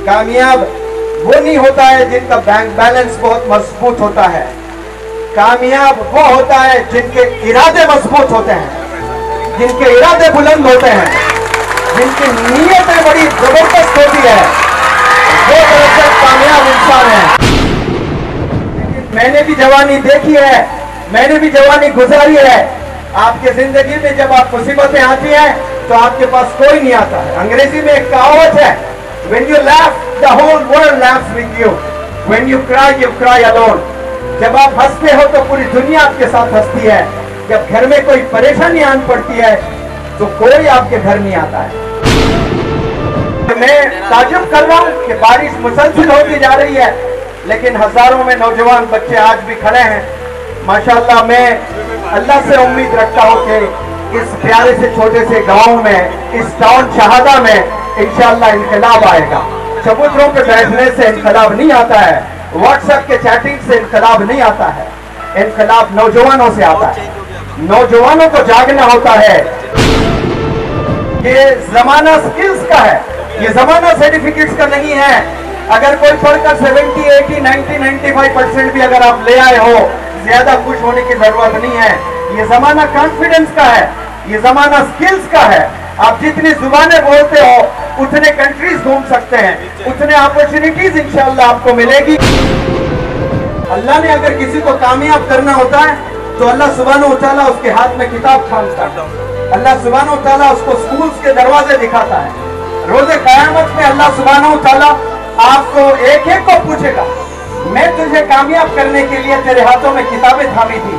कामयाब वो नहीं होता है जिनका बैंक बैलेंस बहुत मजबूत होता है। कामयाब वो होता है जिनके इरादे मजबूत होते हैं, जिनके इरादे बुलंद होते हैं, जिनकी नीयतें बड़ी जबरदस्त होती है, वो दरअसल कामयाब इंसान है। मैंने भी जवानी देखी है, मैंने भी जवानी गुजारी है। आपकी जिंदगी में जब आप मुसीबतें आती हैं तो आपके पास कोई नहीं आता है। अंग्रेजी में एक कहावत है, when you laugh the whole world laughs with you, when you cry alone। जब आप हंसते हो तो पूरी दुनिया आपके साथ हंसती है। जब घर में कोई परेशानी आन पड़ती है तो कोई आपके घर नहीं आता है। मैं ताजुब कर रहा हूं कि बारिश मुसलसल होती जा रही है, लेकिन हजारों में नौजवान बच्चे आज भी खड़े हैं। माशाअल्लाह, मैं अल्लाह से उम्मीद रखता हूं कि इस प्यारे से छोटे से गांव में, इस टाउन शहादा में इंशाअल्लाह इनकलाब आएगा। चबूतरों पे बैठने से इनकलाब नहीं आता है, व्हाट्सएप के चैटिंग से इनकलाब नहीं आता है। इनकलाब नौजवानों से आता है। नौजवानों को जागना होता है। ये जमाना स्किल्स का है, ये जमाना सर्टिफिकेट्स का नहीं है। अगर कोई पढ़कर 70, 80, 90, 95% भी अगर आप ले आए हो, ज्यादा खुश होने की जरूरत नहीं है। ये जमाना कॉन्फिडेंस का है, ये जमाना स्किल्स का है। आप जितनी जुबानें बोलते हो उतने कंट्रीज घूम सकते हैं, उतने अपॉर्चुनिटीज इंशाअल्लाह आपको मिलेगी। अल्लाह ने अगर किसी को कामयाब करना होता है तो अल्लाह सुब्हानहू व तआला उसके हाथ में किताब थामता है। अल्लाह सुब्हानहू व तआला उसको स्कूल्स के दरवाजे दिखाता है। रोज़े क़यामत में अल्लाह सुब्हानहू व तआला आपको एक एक को पूछेगा, मैं तुझे कामयाब करने के लिए तेरे हाथों में किताबें थामी थी,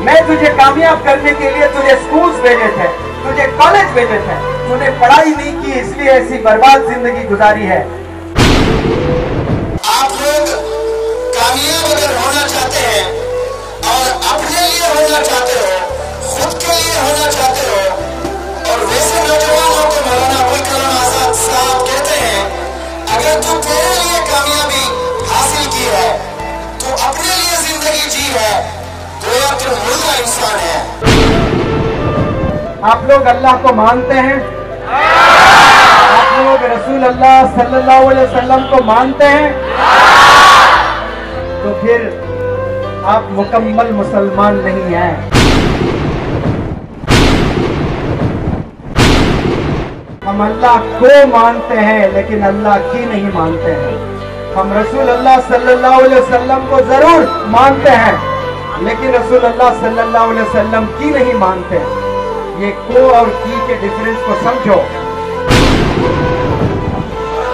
मैं तुझे कामयाब करने के लिए तुझे स्कूल्स भेजे थे, तुझे कॉलेज भेजे थे, तूने पढ़ाई नहीं की इसलिए ऐसी बर्बाद जिंदगी गुजारी है। आप लोग कामयाब अगर होना चाहते हैं और अपने लिए होना चाहते हो, खुद के लिए होना चाहते हो, और वैसे नौजवानों को मौलाना अबुल कलाम आजाद साहब कहते हैं, अगर तू तेरे लिए कामयाबी हासिल की है, तो अपने लिए जिंदगी जी है, गोया तू मुर्दा इंसान है। आप लोग अल्लाह को मानते हैं? आप लोग रसूल अल्लाह सल्लल्लाहु अलैहि वसल्लम को मानते हैं? तो फिर आप मुकम्मल मुसलमान नहीं हैं। हम अल्लाह को मानते हैं लेकिन अल्लाह की नहीं मानते हैं। हम रसूल अल्लाह सल्लल्लाहु अलैहि वसल्लम को जरूर मानते हैं लेकिन रसूल अल्लाह सल्लल्लाहु अलैहि वसल्लम की नहीं मानते। ये को और की के डिफरेंस को समझो।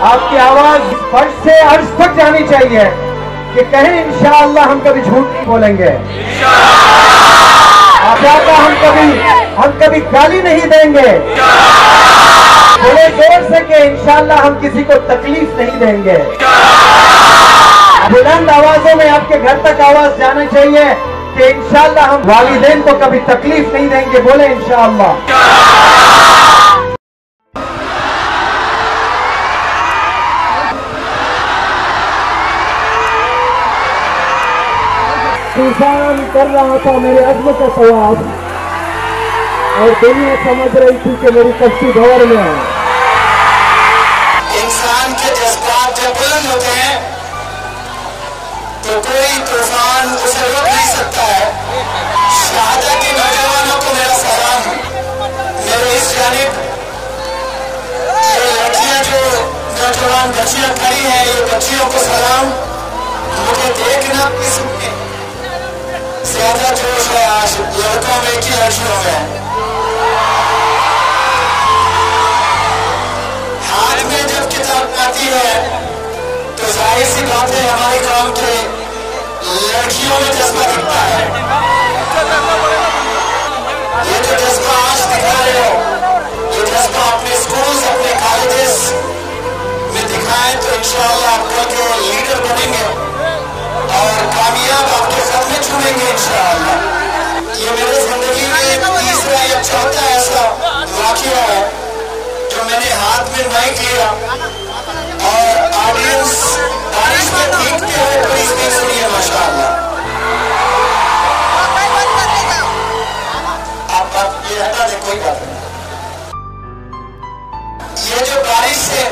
आपकी आवाज फर्श से अर्श तक जानी चाहिए कि कहें इंशाअल्लाह हम कभी झूठ नहीं बोलेंगे, आका हम कभी गाली नहीं देंगे, बोले जोर से कि इंशाअल्लाह हम किसी को तकलीफ नहीं देंगे। बुलंद आवाजों में आपके घर तक आवाज जाना चाहिए कि इंशाअल्लाह हम वालिदैन को कभी तकलीफ नहीं देंगे, बोले इंशाअल्लाह। तूफान कर रहा था मेरे अज़्म का सवाब और दुनिया समझ रही थी कि मेरी कश्ती भंवर में है। इंसान के जज्बात जब बुलंद होते हैं तो कोई तूफान उसे रोक नहीं सकता है। शहादा के नौजवानों को मेरा सलाम। मेरे इस जानिब ये लड़कियां जो नौजवान बच्चियां खड़ी हैं, ये बच्चियों को सलाम। मुझे देखना इसमें ज्यादा जोश है आज लड़कों में कि लड़कियों में। हाथ में जब किताब आती है तो जाहिर सी बात है हमारे गांव के लड़कियों में जज्बा दिखता है। ये जो जज्बा आज दिखा रहे हो, ये जज्बा अपने स्कूल्स, अपने कॉलेजेस में दिखाएं तो इंशाअल्लाह आप कल के लीडर बनेंगे और कामयाब आपके सपने छूएंगे इंशाअल्लाह। ये मेरे जिंदगी में तीसरा या चौथा ऐसा वाकया है जो मैंने हाथ में माइक लिया और ऑडियंस बारिश में भीगते हुए पूरी स्पीच सुनी है माशाअल्लाह। आप ये हटा दे, कोई बात नहीं। ये जो बारिश से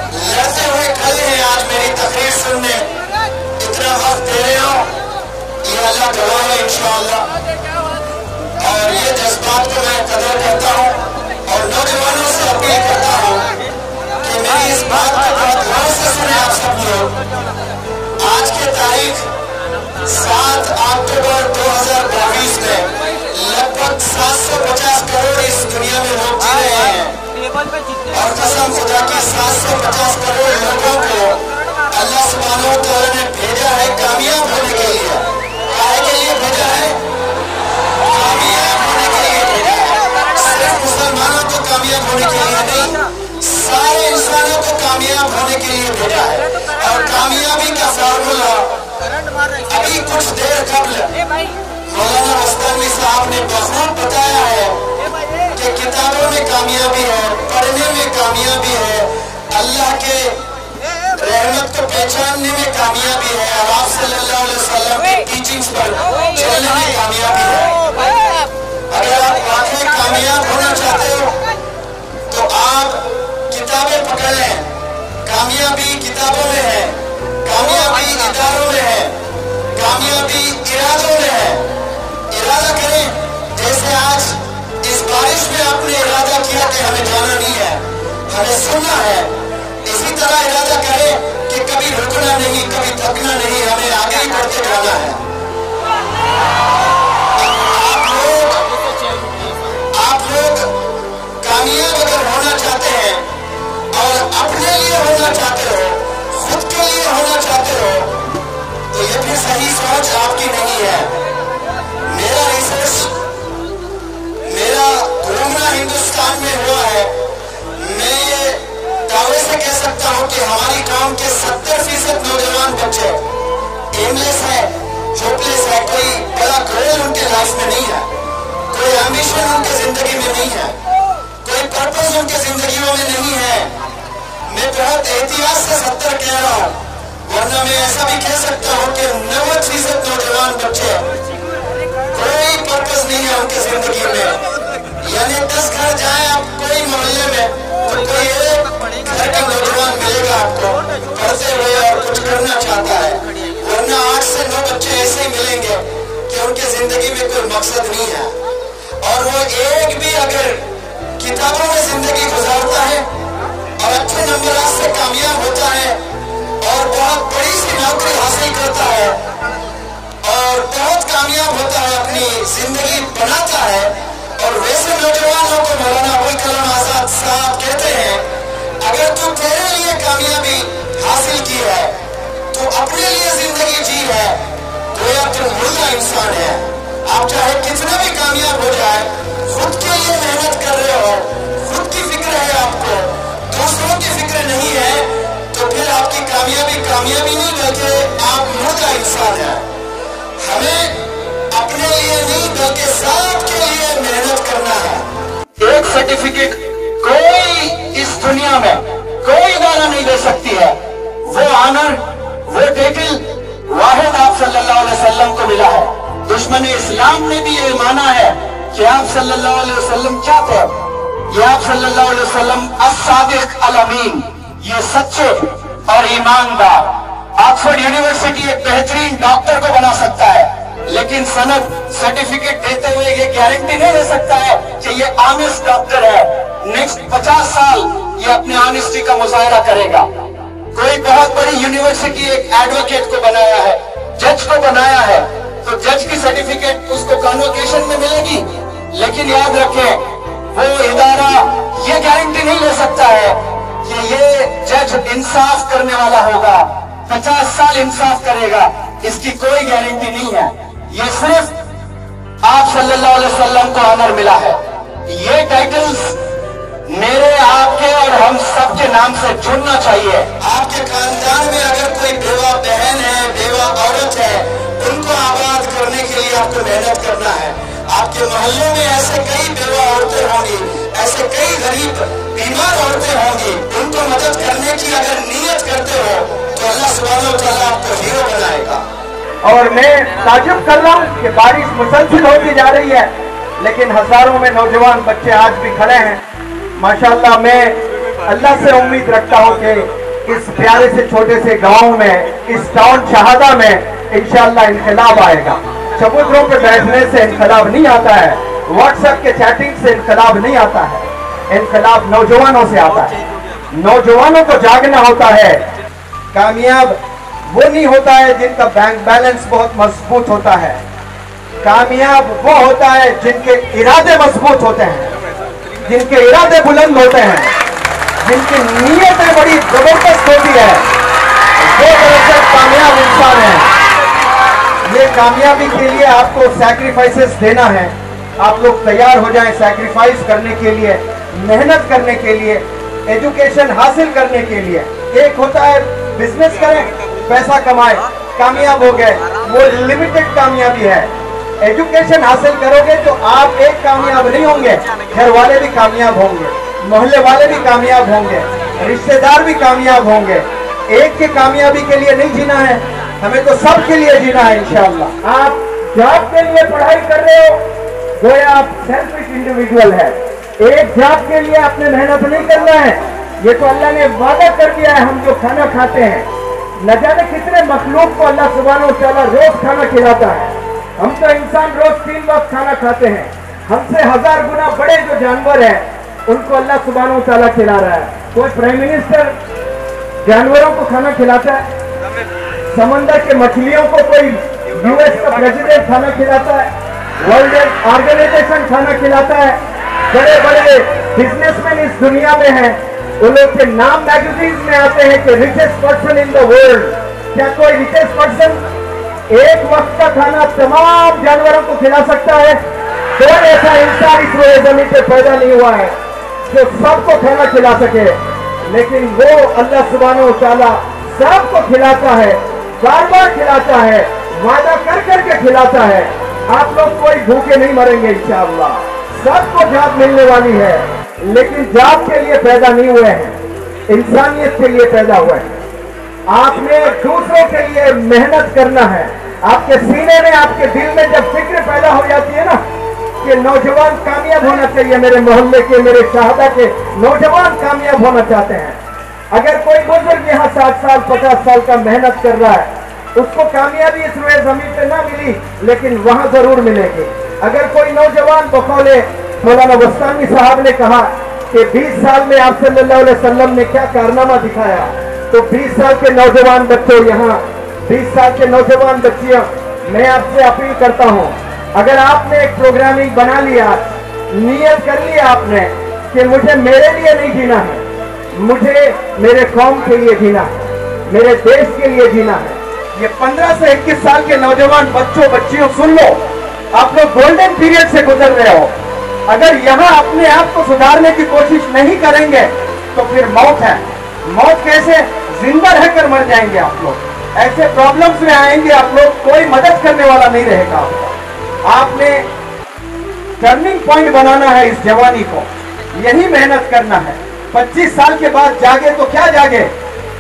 लड़ते हुए खड़े हैं आज मेरी तकरीर सुनने, इतना वक्त दे रहे हो, ये अल्लाह गवाह है इंशाअल्लाह। और ये जज्बात को मैं कदर करता हूँ और नौजवानों से अपील करता हूँ कि मेरी इस बात को बहुत गौर से सुने आप सब लोग। आज के तारीख 7 अक्टूबर 2022 में लगभग 750 करोड़ इस दुनिया में लोग जी रहे हैं और कसम खुदा की 750 करोड़ लोगों को अल्लाह सुब्हानहू व तआला ने भेजा है कामयाब होने के लिए। काहे के लिए भेजा है? कामयाब होने के लिए भेजा है। सिर्फ मुसलमानों को कामयाब होने के लिए नहीं, सारे इंसानों को कामयाब होने के लिए भेजा है। और कामयाबी का फार्मूला अभी कुछ देर कबल मौलाना मस्तानी साहब ने बखूब बताया है कि किताबों में कामयाबी है, पढ़ने में कामयाबी है, अल्लाह के रहमत को पहचानने में कामयाबी है और आप सल्लल्लाहु अलैहि वसल्लम की टीचिंग्स पर चलने में कामयाबी है। अगर आप वाकई कामयाब होना चाहते हो तो आप किताबें पकड़ लें। कामयाबी किताबों में है, कामयाबी इदारों में है, कामयाबी इरादों में है। इरादा करें, जैसे आज इस बारिश में आपने इरादा किया कि हमें जाना नहीं है, हमें सुनना है, इसी तरह इरादा करें कि कभी रुकना नहीं, कभी थकना नहीं, हमें आगे ही बढ़ते जाना है। आप लोग कामयाब अगर होना चाहते हैं और अपने लिए होना चाहते हो, खुद के लिए होना चाहते हो, तो ये फिर सही सोच आपकी नहीं है। मेरा रिसर्च, मेरा घूमना हिंदुस्तान में हुआ है, मैं ये दावे से कह सकता हूँ कि हमारी कौम के 70% नौजवान बच्चे एमलेस है, होपलेस है, कोई बड़ा गोल उनके लाइफ में नहीं है, कोई एम्बिशन उनके जिंदगी में नहीं है, कोई पर्पस उनके जिंदगियों में नहीं है। मैं बहुत एहतियात से 70 कह रहा हूँ, वरना मैं ऐसा भी कह सकता हूँ कि 90% नौजवान बच्चे कोई पर्पस नहीं है उनकी जिंदगी में। यानी 10 घर जाए आप कोई मोहल्ले में तो कोई एक घर का नौजवान मिलेगा आपको पढ़ते हुए और कुछ करना चाहता है, वरना 8 से 9 बच्चे ऐसे ही मिलेंगे कि उनकी जिंदगी में कोई मकसद नहीं है और वो एक भी अगर किताबों में जिंदगी गुजारता है और अच्छे नंबरात से कामयाब होता है और बहुत बड़ी सी नौकरी हासिल करता है और बहुत कामयाब होता है, अपनी जिंदगी बनाता है। और वैसे नौजवानों को मौलाना अबुल कलाम आजाद साहब कहते हैं, अगर तू तेरे लिए कामयाबी हासिल की है, तो अपने लिए जिंदगी जी है, तो यार तुम मुर्दा इंसान है। आप चाहे कितना भी कामयाब हो जाए, खुद के लिए मेहनत कर रहे हो, खुद की फिक्र है आपको, दूसरों की फिक्र नहीं है, तो फिर आपकी कामयाबी नहीं बल्कि आप मुर्दा इंसान है। हमें अपने लिए नहीं बल्कि सबके लिए मेहनत करना है। एक सर्टिफिकेट कोई इस दुनिया में कोई इदारा नहीं दे सकती है, वो ऑनर, वो टाइटल वाहिद आप सल्लल्लाहु अलैहि वसल्लम को मिला है। दुश्मन इस्लाम ने भी ये माना है कि आप सल्लल्लाहु अलैहि वसल्लम क्या थे? ये आप सल्लल्लाहु अलैहि वसल्लम अस-सादिक अल-अमीन, ये सच्चे और ईमानदार। ऑक्सफोर्ड यूनिवर्सिटी एक बेहतरीन डॉक्टर को बना सकता है, लेकिन सनद सर्टिफिकेट देते हुए ये गारंटी नहीं दे सकता है कि ये ऑनेस्ट डॉक्टर है, नेक्स्ट 50 साल ये अपने ऑनेस्टी का मुजाहरा करेगा। कोई बहुत बड़ी यूनिवर्सिटी एक एडवोकेट को बनाया है, जज को बनाया है, तो जज की सर्टिफिकेट उसको कन्वोकेशन में मिलेगी, लेकिन याद रखें वो इदारा ये गारंटी नहीं ले सकता है कि ये जज इंसाफ करने वाला होगा, 50 साल इंसाफ करेगा, इसकी कोई गारंटी नहीं है। ये सिर्फ आप सल्लल्लाहु अलैहि वसल्लम को ऑनर मिला है। ये टाइटल्स मेरे, आपके और हम सबके नाम से जुड़ना चाहिए। आपके खानदान में अगर कोई बेवा बहन है, बेवा औरत है, उनको आबाद करने के लिए आपको मेहनत करना है। आपके मोहल्ले में ऐसे कई बेवा औरतें होंगी, ऐसे कई गरीब बीमार औरतें होंगी, उनको मदद करने की अगर नीयत करते हो तो अल्लाह सुब्हानहू व तआला आपको हीरो बनाएगा। और मैं ताजुब कर रहा हूँ कि बारिश मुसलसल होती जा रही है, लेकिन हजारों में नौजवान बच्चे आज भी खड़े हैं। माशाल्लाह, मैं अल्लाह से उम्मीद रखता हूं कि इस प्यारे से छोटे से गांव में, इस टाउन शहादा में इंशाअल्लाह इनकलाब आएगा। चबूतरों पर बैठने से इनकलाब नहीं आता है, व्हाट्सएप के चैटिंग से इनकलाब नहीं आता है, इनकलाब नौजवानों से आता है। नौजवानों को जागना होता है। कामयाब वो नहीं होता है जिनका बैंक बैलेंस बहुत मजबूत होता है, कामयाब वो होता है जिनके इरादे मजबूत होते हैं, जिनके इरादे बुलंद होते हैं, जिनकी नीयतें बड़ी जबरदस्त होती है, वो दरअसल कामयाब इंसान है। ये कामयाबी के लिए आपको सैक्रिफाइसेस देना है। आप लोग तैयार हो जाएं सैक्रिफाइस करने के लिए, मेहनत करने के लिए, एजुकेशन हासिल करने के लिए। एक होता है बिजनेस करें, पैसा कमाए, कामयाब हो गए, वो लिमिटेड कामयाबी है। एजुकेशन हासिल करोगे तो आप एक कामयाब नहीं होंगे, घर वाले भी कामयाब होंगे, मोहल्ले वाले भी कामयाब होंगे, रिश्तेदार भी कामयाब होंगे। एक के कामयाबी के लिए नहीं जीना है, हमें तो सब के लिए जीना है इंशाअल्लाह। आप जॉब के लिए पढ़ाई कर रहे हो, गोया आप सेल्फिश इंडिविजुअल है। एक जॉब के लिए आपने मेहनत नहीं करना है, ये तो अल्लाह ने वादा कर दिया है। हम जो खाना खाते हैं, न जाने कितने मखलूक को अल्लाह सुब्हानहू व तआला रोज खाना खिलाता है। हम तो इंसान रोज 3 वक्त खाना खाते हैं, हमसे 1000 गुना बड़े जो जानवर हैं उनको अल्लाह सुब्हानहू व तआला खिला रहा है। कोई प्राइम मिनिस्टर जानवरों को खाना खिलाता है, समंदर के मछलियों को कोई यूएस का प्रेसिडेंट खाना खिलाता है, वर्ल्ड ऑर्गेनाइजेशन खाना खिलाता है, बड़े बड़े बिजनेसमैन इस दुनिया में हैं, उन लोग के नाम मैगजीन में आते हैं कि richest person in the world. क्या कोई रिचेस्ट पर्सन एक वक्त का खाना तमाम जानवरों को खिला सकता है? कोई ऐसा इंसान इस रोए जमीन पे पैदा नहीं हुआ है जो सबको खाना खिला सके, लेकिन वो अल्लाह सुब्हानहू व तआला सबको खिलाता है, बार बार खिलाता है, वादा कर करके खिलाता है। आप लोग कोई भूखे नहीं मरेंगे इंशाअल्लाह, सबको जॉब मिलने वाली है, लेकिन जॉब के लिए पैदा नहीं हुए हैं, इंसानियत के लिए पैदा हुए हैं। आपने दूसरों के लिए मेहनत करना है। आपके सीने में, आपके दिल में जब फिक्र पैदा हो जाती है ना कि नौजवान कामयाब होना चाहिए, मेरे मोहल्ले के, मेरे शहादा के नौजवान कामयाब होना चाहते हैं। अगर कोई बुजुर्ग यहाँ 60 साल 50 साल का मेहनत कर रहा है, उसको कामयाबी इस रोए जमीन पे ना मिली, लेकिन वहां जरूर मिलेगी। अगर कोई नौजवान बकौले मौलाना वस्तानी साहब ने कहा कि 20 साल में आप सल्लल्लाहु अलैहि वसल्लम ने क्या कारनामा दिखाया, तो 20 साल के नौजवान बच्चों, यहाँ 20 साल के नौजवान बच्चियां, मैं आपसे अपील करता हूं, अगर आपने एक प्रोग्रामिंग बना लिया, नियत कर लिया आपने कि मुझे मेरे लिए नहीं जीना है, मुझे मेरे कौम के लिए जीना है, मेरे देश के लिए जीना है। ये 15 से 21 साल के नौजवान बच्चों बच्चियों सुन लो, आप लोग गोल्डन पीरियड से गुजर रहे हो। अगर यहाँ अपने आप को सुधारने की कोशिश नहीं करेंगे तो फिर मौत है। मौत कैसे? जिंदा रहकर मर जाएंगे आप लोग। ऐसे प्रॉब्लम्स में आएंगे आप लोग, कोई मदद करने वाला नहीं रहेगा आपका। आपने टर्निंग पॉइंट बनाना है इस जवानी को, यही मेहनत करना है। 25 साल के बाद जागे तो क्या जागे,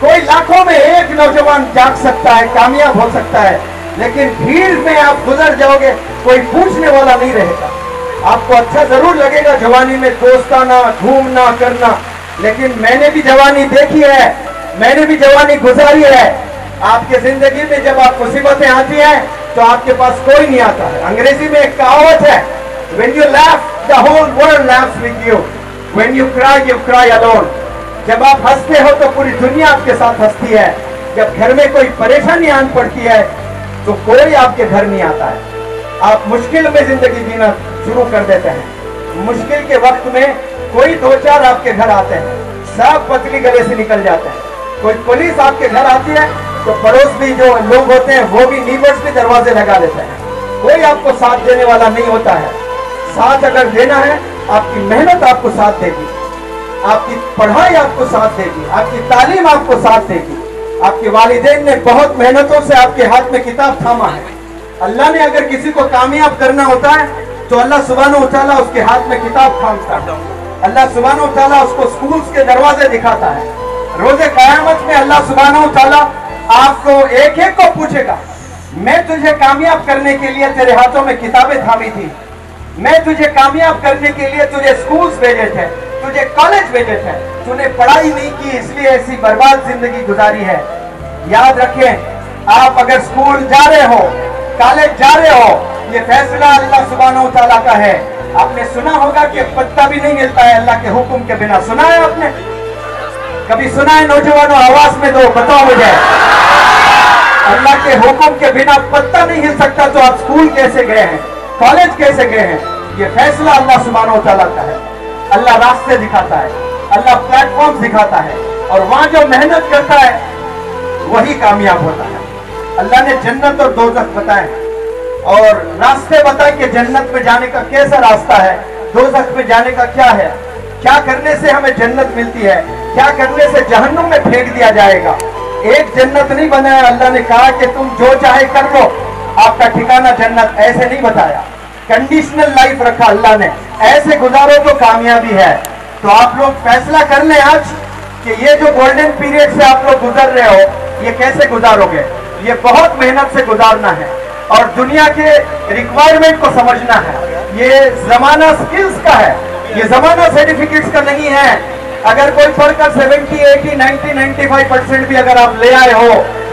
कोई लाखों में एक नौजवान जाग सकता है, कामयाब हो सकता है, लेकिन भीड़ में आप गुजर जाओगे, कोई पूछने वाला नहीं रहेगा। आपको अच्छा जरूर लगेगा जवानी में दोस्ताना घूमना करना, लेकिन मैंने भी जवानी देखी है, मैंने भी जवानी गुजारी है। आपके जिंदगी में जब आप मुसीबतें आती हैं तो आपके पास कोई नहीं आता है। अंग्रेजी में एक कहावत है, when you laugh the whole world laughs with you, when you cry alone। जब आप हंसते हो तो पूरी दुनिया आपके साथ हंसती है, जब घर में कोई परेशानी आन पड़ती है तो कोई आपके घर नहीं आता है। आप मुश्किल में जिंदगी जीना शुरू कर देते हैं, मुश्किल के वक्त में कोई 2-4 आपके घर आते हैं, सब पतली गले से निकल जाते हैं। कोई पुलिस आपके घर आती है तो पड़ोस भी जो लोग होते हैं वो भी नीबर्स भी दरवाजे लगा देते हैं। कोई आपको साथ देने वाला नहीं होता है। साथ अगर देना है, आपकी मेहनत आपको साथ देगी, आपकी पढ़ाई आपको साथ देगी, आपकी तालीम आपको साथ देगी। आपके वालिदैन ने बहुत मेहनतों से आपके हाथ में किताब थामा है। अल्लाह ने अगर किसी को कामयाब करना होता है तो अल्लाह सुब्हानहू व तआला उसके हाथ में किताब थामता है। अल्लाह सुब्हानहू व तआला उसको स्कूल्स के दरवाजे दिखाता है। रोजे क़यामत में अल्लाह सुब्हानहू व तआला आपको एक एक को पूछेगा, मैं तुझे कामयाब करने के लिए तेरे हाथों में किताबें थामी थी, मैं तुझे कामयाब करने के लिए तुझे स्कूल्स भेजे थे, तुझे कॉलेज भेजे थे, तूने पढ़ाई नहीं की इसलिए ऐसी बर्बाद जिंदगी गुजारी है। याद रखें, आप अगर स्कूल जा रहे हो, कॉलेज जा रहे हो, ये फैसला अल्लाह सुब्हानहू व तआला का है। आपने सुना होगा कि पत्ता भी नहीं मिलता है अल्लाह के हुक्म के बिना। सुना है आपने? कभी सुना है? नौजवानों आवाज में दो, बताओ मुझे। अल्लाह के हुक्म के बिना पत्ता नहीं हिल सकता, तो आप स्कूल कैसे गए हैं, कॉलेज कैसे गए हैं? ये फैसला अल्लाह सुब्हानहू व तआला का है। अल्लाह रास्ते दिखाता है, अल्लाह प्लेटफॉर्म दिखाता है, और वहां जो मेहनत करता है वही कामयाब होता है। अल्लाह ने जन्नत और दोज़ख बताए और रास्ते बताए कि जन्नत में जाने का कैसा रास्ता है, दोज़ख में जाने का क्या है, क्या करने से हमें जन्नत मिलती है, क्या करने से जहन्नुम में फेंक दिया जाएगा। एक जन्नत नहीं बनाया, अल्लाह ने कहा कि तुम जो चाहे कर लो, आपका ठिकाना जन्नत, ऐसे नहीं बताया। कंडीशनल लाइफ रखा अल्लाह ने, ऐसे गुजारो तो कामयाबी है। तो आप लोग फैसला कर लें आज कि ये जो गोल्डन पीरियड से आप लोग गुजर रहे हो, ये कैसे गुजारोगे। ये बहुत मेहनत से गुजारना है और दुनिया के रिक्वायरमेंट को समझना है। ये जमाना स्किल्स का है, ये जमाना सर्टिफिकेट्स का नहीं है। अगर कोई पढ़कर 70, 80, 90, 95% भी अगर आप ले आए हो,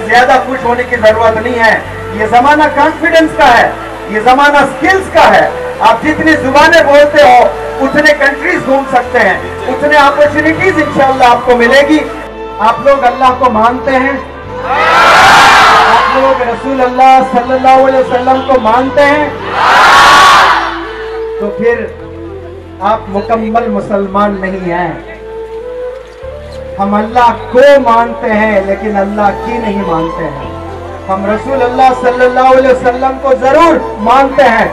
ज्यादा खुश होने की जरूरत नहीं है। ये जमाना कॉन्फिडेंस का है, ये जमाना स्किल्स का है। आप जितनी जुबानें बोलते हो उतने कंट्रीज घूम सकते हैं, उतने अपॉर्चुनिटीज इंशाअल्लाह आपको मिलेगी। आप लोग अल्लाह को मानते हैं? आप लोग रसूल अल्लाह सल्लल्लाहु अलैहि वसल्लम को मानते हैं? तो फिर आप मुकम्मल मुसलमान नहीं हैं। हम अल्लाह को मानते हैं लेकिन अल्लाह की नहीं मानते हैं। हम रसूल अल्लाह सल्लल्लाहु अलैहि वसल्लम को जरूर मानते हैं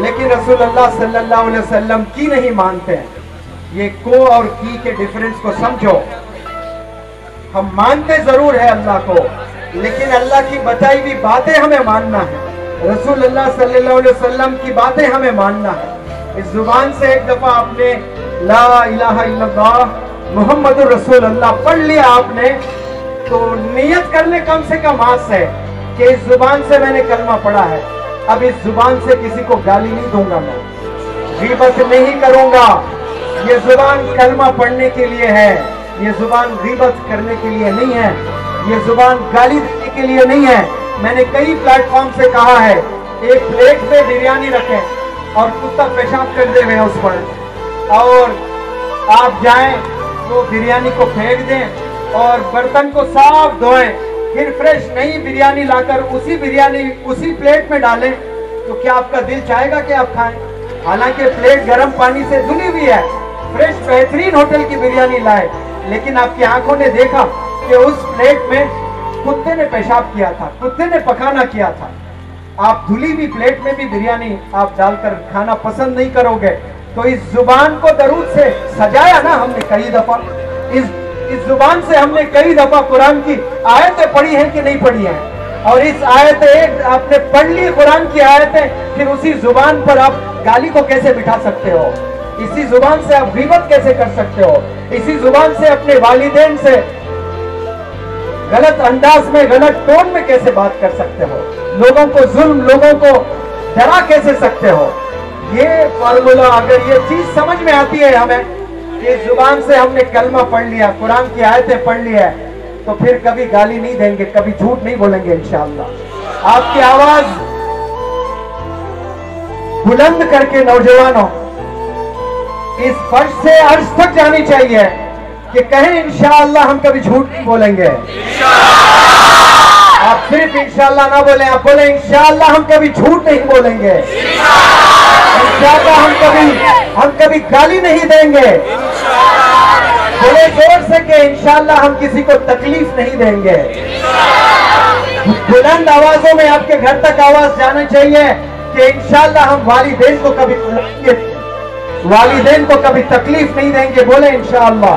लेकिन रसूल अल्लाह सल्लल्लाहु अलैहि वसल्लम की नहीं मानते हैं। ये को और की के डिफरेंस को समझो। हम मानते जरूर है अल्लाह को, लेकिन अल्लाह की बताई हुई बातें हमें मानना है, रसूल अल्लाह सल्लल्लाहु अलैहि वसल्लम की बातें हमें मानना है। इस जुबान से एक दफा आपने ला इलाहा इल्लल्लाह मुहम्मदुर रसूल अल्लाह पढ़ लिया आपने, तो नियत कर ले कम से कम आज से कि इस जुबान से मैंने कलमा पढ़ा है, अब इस जुबान से किसी को गाली नहीं दूंगा, मैं गीबत नहीं करूंगा। ये जुबान कलमा पढ़ने के लिए है, ये जुबान गीबत करने के लिए नहीं है, ये जुबान गाली देने के लिए नहीं है। मैंने कई प्लेटफॉर्म से कहा है, एक प्लेट में बिरयानी रखें और कुत्ता पेशाब कर दे हुए उस पर, और आप जाएं वो बिरयानी को फेंक दें और बर्तन को साफ धोएं, फिर फ्रेश नई बिरयानी लाकर उसी बिरयानी उसी प्लेट में डालें, तो क्या आपका दिल चाहेगा कि आप खाएं? हालांकि प्लेट गर्म पानी से धुली हुई है, फ्रेश बेहतरीन होटल की बिरयानी लाए, लेकिन आपकी आंखों ने देखा कि उस प्लेट में कुत्ते ने पेशाब किया था, कुत्ते ने पखाना किया था। आप धुली हुई प्लेट में भी बिरयानी आप डालकर खाना पसंद नहीं करोगे। तो इस जुबान को दरूद से सजाया ना हमने कई दफा, इस जुबान से हमने कई दफा कुरान की आयतें पढ़ी हैं कि नहीं पढ़ी हैं, और इस आयत एक आपने पढ़ ली कुरान की आयतें, फिर उसी जुबान पर आप गाली को कैसे बिठा सकते हो? इसी जुबान से आप गीबत कैसे कर सकते हो? इसी जुबान से अपने वालिदैन से गलत अंदाज में, गलत टोन में कैसे बात कर सकते हो? लोगों को जुल्म, लोगों को डरा कैसे सकते हो? ये फार्मूला, अगर ये चीज समझ में आती है हमें, इस जुबान से हमने कलमा पढ़ लिया, कुरान की आयतें पढ़ ली है, तो फिर कभी गाली नहीं देंगे, कभी झूठ नहीं बोलेंगे इंशाअल्लाह। आपकी आवाज बुलंद करके नौजवानों इस फर्श से अर्श तक जानी चाहिए कि कहें इंशाअल्लाह हम कभी झूठ नहीं बोलेंगे। आप सिर्फ इंशाअल्लाह ना बोले, आप बोले इंशाअल्लाह हम कभी झूठ नहीं बोलेंगे, इंशाअल्लाह हम कभी गाली नहीं देंगे, बोले जोर से कि इंशाअल्लाह हम किसी को तकलीफ नहीं देंगे। बुलंद आवाजों में आपके घर तक आवाज जाना चाहिए कि इंशाअल्लाह हम वालिदैन को कभी बुलाएंगे, वालिदैन को कभी तकलीफ नहीं देंगे, बोले इंशाअल्लाह।